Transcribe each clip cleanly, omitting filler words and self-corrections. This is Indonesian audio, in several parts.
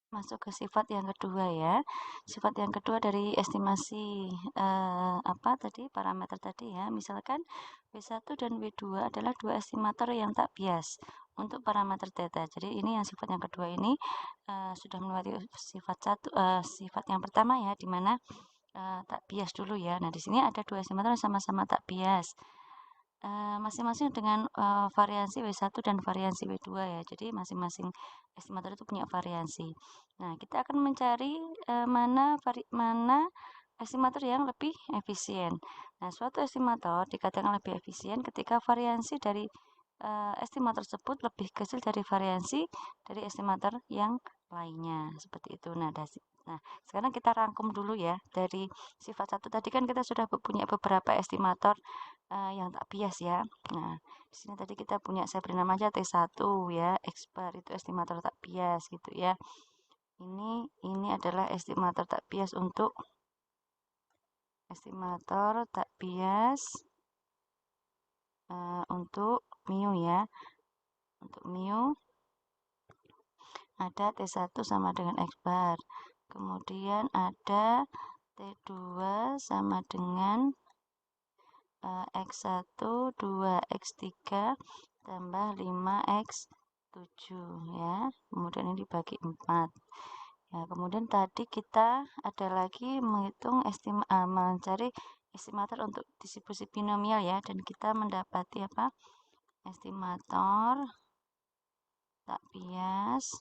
Masuk ke sifat yang kedua ya. Sifat yang kedua dari estimasi apa tadi parameter tadi ya. Misalkan W1 dan W2 adalah dua estimator yang tak bias untuk parameter theta. Jadi ini yang sifat yang kedua ini sudah melewati sifat yang pertama ya, di mana tak bias dulu ya. Nah, di sini ada dua estimator yang sama-sama tak bias. Masing-masing dengan variansi W1 dan variansi W2 ya. Jadi masing-masing estimator itu punya variansi. Nah, kita akan mencari mana estimator yang lebih efisien. Nah, suatu estimator dikatakan lebih efisien ketika variansi dari estimator tersebut lebih kecil dari variansi dari estimator yang lainnya. Seperti itu. Nah, sekarang kita rangkum dulu ya. Dari sifat satu tadi kan kita sudah punya beberapa estimator yang tak bias ya. Nah, di sini tadi kita punya, saya beri nama aja T1 ya, expert itu estimator tak bias gitu ya. Ini adalah estimator tak bias untuk untuk mu ya. Untuk mu ada T1 sama dengan X bar. Kemudian ada T2 sama dengan X1, 2, X3 tambah 5X7 ya. Kemudian ini dibagi 4. Ya, kemudian tadi kita ada lagi mencari estimator untuk distribusi binomial ya, dan kita mendapati apa? Estimator tak bias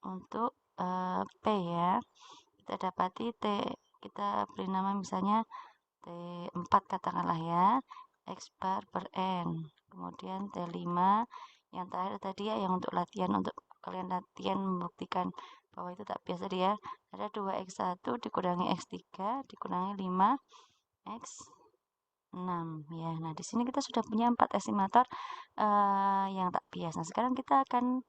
untuk P ya. Kita dapati kita beri nama misalnya T4 katakanlah ya, X bar per N. Kemudian T5 yang terakhir tadi ya, yang untuk kalian latihan membuktikan bahwa itu tak biasa dia. Ada 2X1 dikurangi X3 dikurangi 5X6 ya. Nah, di sini kita sudah punya 4 estimator yang tak bias. Nah, sekarang kita akan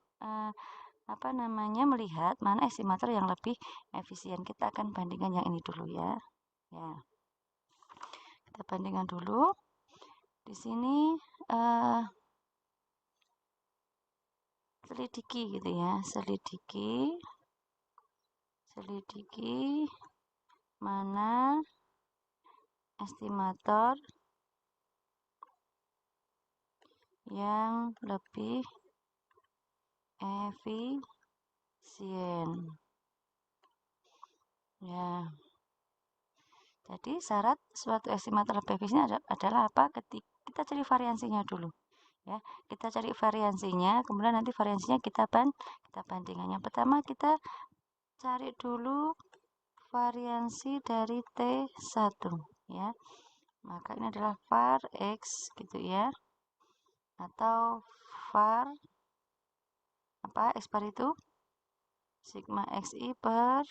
melihat mana estimator yang lebih efisien. Kita akan bandingkan yang ini dulu ya. Ya. Kita bandingkan dulu. Di sini selidiki gitu ya, selidiki mana estimator yang lebih efisien ya. Jadi syarat suatu estimator lebih efisien adalah apa? Ketika kita cari variansinya dulu ya. Kita cari variansinya, kemudian nanti variansinya kita bandingkan. Yang pertama kita cari dulu variansi dari T1 ya. Maka ini adalah var X gitu ya. Atau var X bar itu sigma XI per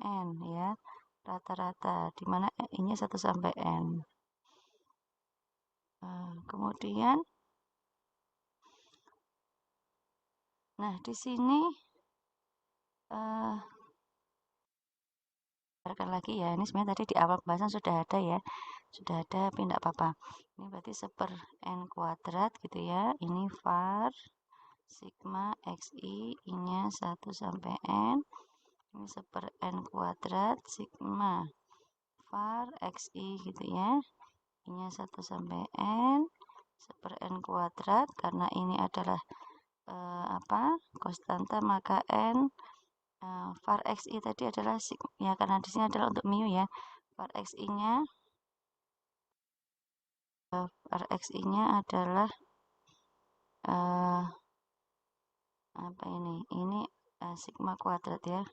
N ya. Rata-rata di mana I-nya 1 sampai N. Kemudian di sini lagi ya, ini sebenarnya tadi di awal pembahasan sudah ada ya, tapi tidak apa-apa. Ini berarti 1/n kuadrat gitu ya. Ini var sigma xi nya 1 sampai n. Ini 1/n kuadrat sigma var xi gitu ya. Ini 1 sampai n 1/n kuadrat, karena ini adalah konstanta, maka n var xi tadi adalah ya, karena di sini adalah untuk mu ya. Var xi nya adalah ini sigma kuadrat ya,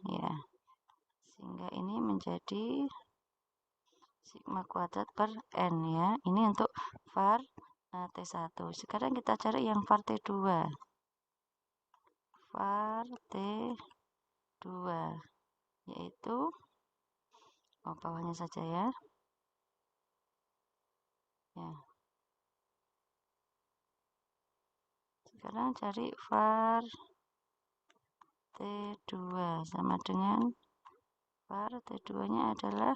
sehingga ini menjadi sigma kuadrat per n ya. Ini untuk var T1. Sekarang kita cari yang var T2. Var T2 yaitu bawahnya saja ya. Sekarang cari var T2 sama dengan var T2 nya adalah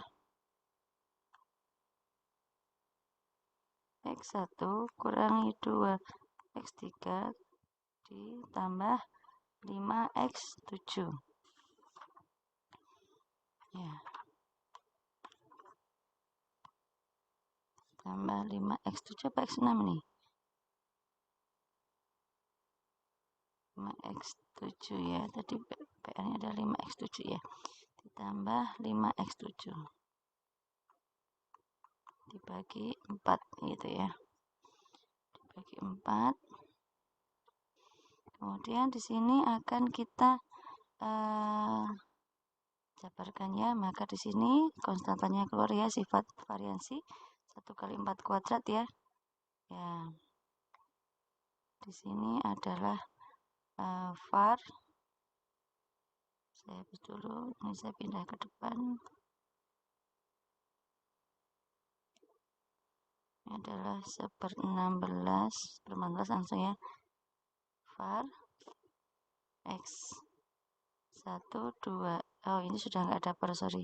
X1 kurangi 2 X3 ditambah 5x7. Ya. Tambah 5x7 apa x6 nih? 5x7 ya. Tadi PR-nya ada 5x7 ya. Ditambah 5x7. Dibagi 4 gitu ya. Dibagi 4. Kemudian di sini akan kita jabarkan ya, maka di sini konstantannya keluar ya, sifat variansi 1 kali 4 kuadrat ya. Ya. Di sini adalah var. Saya hapus dulu, ini saya pindah ke depan. Ini adalah 1/16 langsung ya. Var x 1 2. Oh, ini sudah nggak ada per, sorry.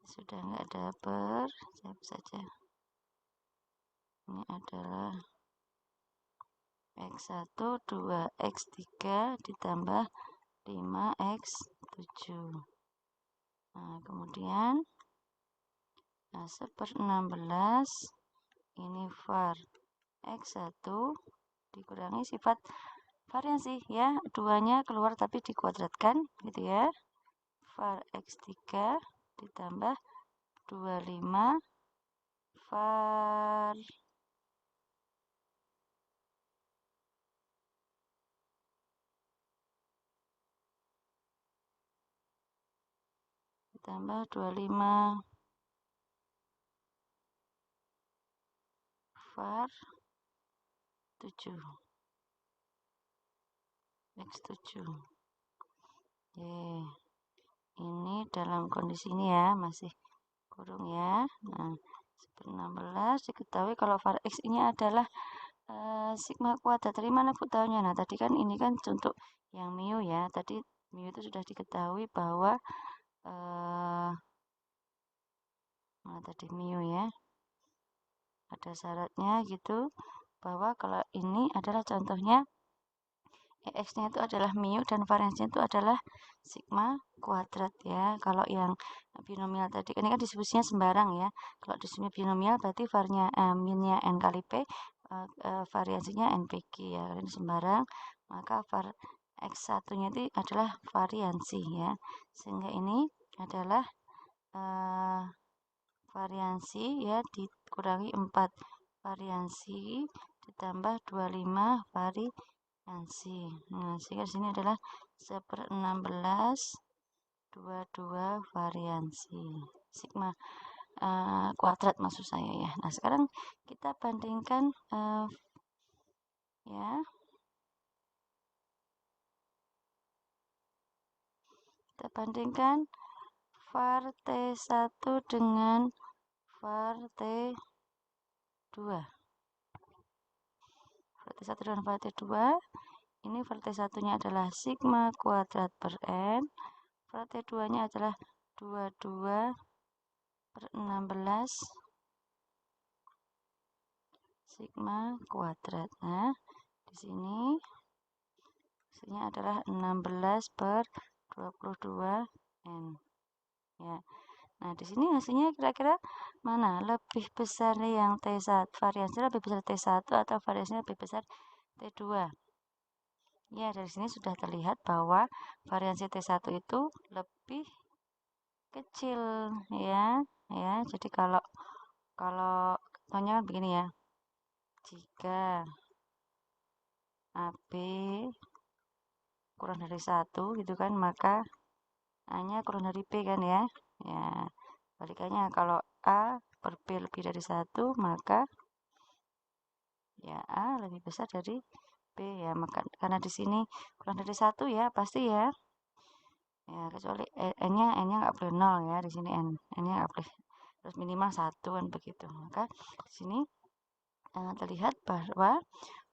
Sudah nggak ada per, saya hapus saja. Ini adalah x1 2 x3 ditambah 5x7. Nah, kemudian 1/16 ini var x1 dikurangi sifat variansi ya, duanya keluar tapi dikuadratkan gitu ya. Var x3 ditambah 25 var ditambah 25 var 7 x7. Ini dalam kondisi ini ya, masih kurung ya. Nah, 16 diketahui kalau var x ini adalah sigma kuadrat. Dari mana Bu tahunya? Nah, tadi kan ini kan untuk yang mu ya. Tadi mu itu sudah diketahui bahwa nah tadi mu ya. Ada syaratnya gitu bahwa kalau ini adalah contohnya EX-nya itu adalah mu dan variansinya itu adalah sigma kuadrat ya. Kalau yang binomial tadi, ini kan distribusinya sembarang ya. Kalau distribusinya binomial berarti varnya minnya n kali p, variansinya npq ya. Kalau ini sembarang, maka var x1-nya itu adalah variansi ya. Sehingga ini adalah variansi ya, dikurangi 4 variansi ditambah 25 variansi. Nah, sehingga sini adalah 1/16 22 variansi sigma kuadrat maksud saya ya. Nah, sekarang kita bandingkan ya. Kita bandingkan var T1 dengan var T2. Var T1 dengan var T2. Ini var T1-nya adalah sigma kuadrat per n. Var T2-nya adalah 22/16 sigma kuadrat. Nah, di sini hasilnya adalah 16/22 n. Ya. Nah, di sini hasilnya kira-kira mana? Lebih besar yang T1, variansinya lebih besar T1 atau variansinya lebih besar T2? Ya, dari sini sudah terlihat bahwa variansi T1 itu lebih kecil ya. Ya, jadi kalau contohnya begini ya. Jika AB kurang dari 1 gitu kan, maka A-nya kurang dari B kan ya. Ya, balikannya kalau A per B lebih dari 1, maka ya A lebih besar dari B ya. Maka karena di sini kurang dari 1 ya, pasti ya. Ya, kecuali n-nya nggak boleh 0 ya, di sini n-nya nggak boleh, terus minimal 1 kan begitu. Maka di sini terlihat bahwa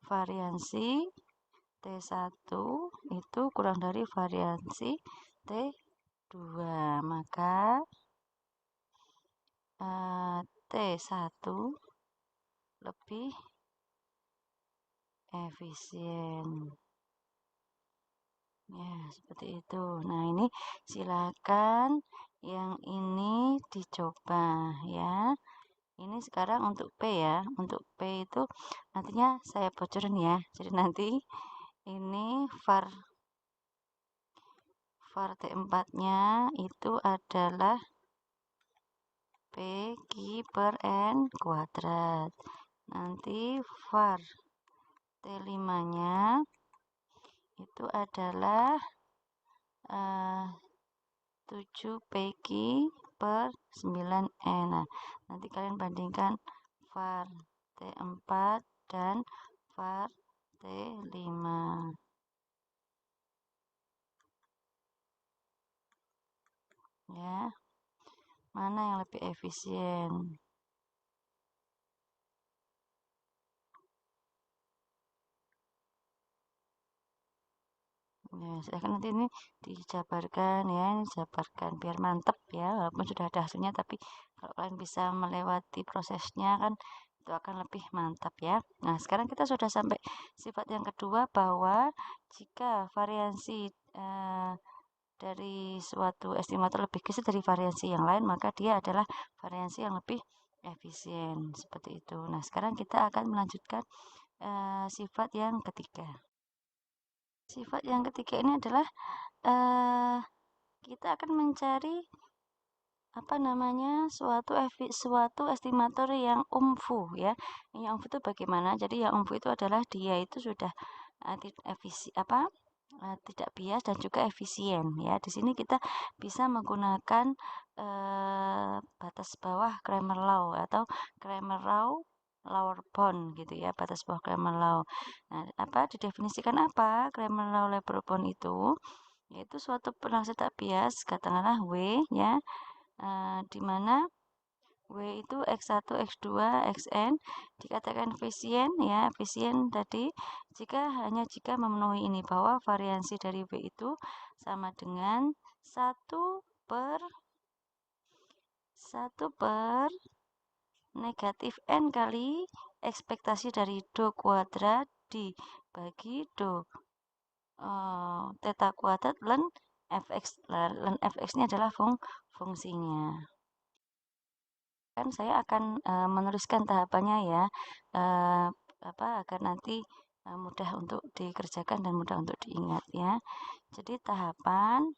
variansi T1 itu kurang dari variansi T2, maka T1 lebih efisien. Ya, seperti itu. Nah, ini silakan yang ini dicoba ya. Ini sekarang untuk P ya. Untuk P itu nantinya saya bocorin ya. Jadi nanti ini var T4-nya itu adalah P/N kuadrat. Nanti var T5-nya itu adalah 7 P/9N. Nah, nanti kalian bandingkan var T4 dan var T5 ya. Mana yang lebih efisien? Ya, silahkan nanti ini dijabarkan ya, dijabarkan biar mantep ya, walaupun sudah ada hasilnya, tapi kalau kalian bisa melewati prosesnya kan itu akan lebih mantap ya. Nah, sekarang kita sudah sampai sifat yang kedua, bahwa jika variansi dari suatu estimator lebih kecil dari variansi yang lain, maka dia adalah variansi yang lebih efisien, seperti itu. Nah, sekarang kita akan melanjutkan sifat yang ketiga. Sifat yang ketiga ini adalah kita akan mencari apa namanya suatu estimator yang umfu ya. Yang umfu itu bagaimana? Jadi yang umfu itu adalah dia itu sudah tidak bias dan juga efisien ya. Di sini kita bisa menggunakan batas bawah Cramer Law atau Cramer Law lower bound gitu ya, batas bawah Cramer Law. Nah, didefinisikan apa Cramer Law lower bound itu? Yaitu suatu penafsir tak bias, katakanlah W ya, di mana W itu X1, X2, Xn dikatakan efisien ya, efisien tadi jika memenuhi ini, bahwa variansi dari W itu sama dengan 1/(1/) negatif N kali ekspektasi dari do kuadrat dibagi do theta kuadrat ln fx. Ln fx ini adalah fungsinya. Kan saya akan meneruskan tahapannya ya, agar nanti mudah untuk dikerjakan dan mudah untuk diingat ya. Jadi tahapan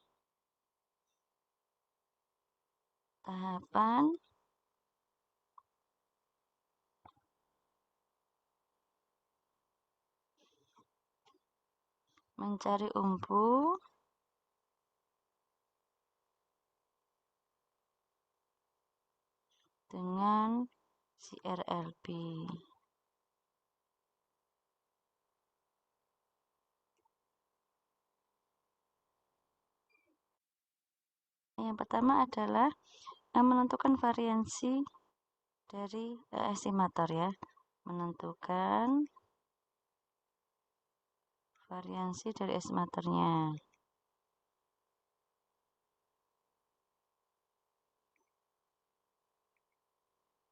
mencari umbu dengan CRLB. Yang pertama adalah menentukan variansi dari estimator ya. Menentukan variansi dari estimatornya.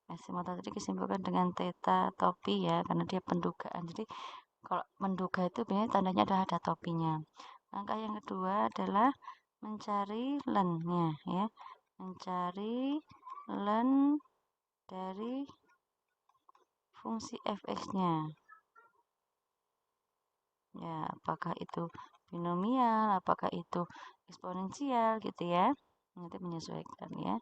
Estimator tadi disimpulkan dengan theta topi ya, karena dia pendugaan. Jadi kalau menduga itu biasanya tandanya adalah ada topinya. Langkah yang kedua adalah mencari len-nya ya. Mencari len dari fungsi fx-nya. Ya, apakah itu binomial, apakah itu eksponensial gitu ya. Nanti menyesuaikan ya.